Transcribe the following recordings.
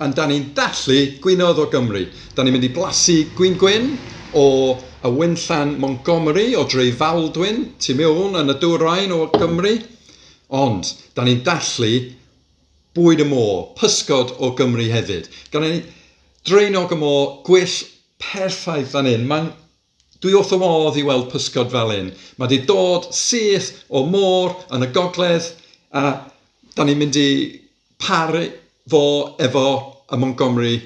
A da ni'n dallu gwinoedd o Gymru. Da ni'n mynd i blasu gwyn o y Wynllan Montgomery o Dre Faldwyn, tu mewn yn y dwyrain o Gymru. Ond da ni'n dallu bwyd y môr, pysgod o Gymru hefyd. Gan ni Draenog y môr, gwyll perffaith fan hyn. Dwi wrth y modd i weld pysgod fel hyn. Mae wedi dod syth o môr yn y gogledd a da ni'n mynd i paru fo efo y Montgomery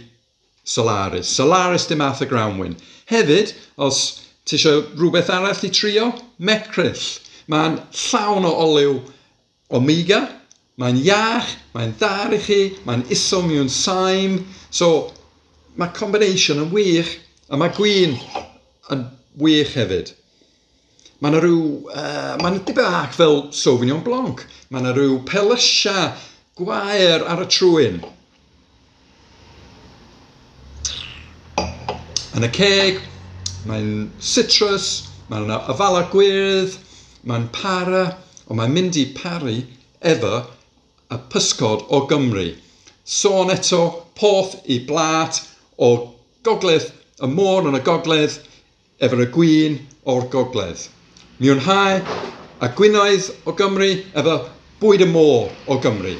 Solaris. Solaris dim Arthur Groundwyn. Hefyd, os ti eisiau rhywbeth arall i trio, mecryll. Mae'n llawn o olew omega, mae'n iach, mae'n dda i chi, mae'n isel mewn saim. So, mae combination yn wych, a mae gwyn yn wych hefyd. Mae yna mae'n dipyn bach fel Sauvignon Blanc. Mae yna rhyw pelysia gwair ar y trwyn. Yn y ceg, mae'n citrus, mae'n afala gwyrdd, mae'n para, ond mae'n mynd i paru efo y pysgod o Gymru. Sôn eto, porth i blat o gogledd, y môr yn y gogledd, efo y gwyn o'r gogledd. Mwynhau y gwinoedd o Gymru efo bwyd y môr o Gymru.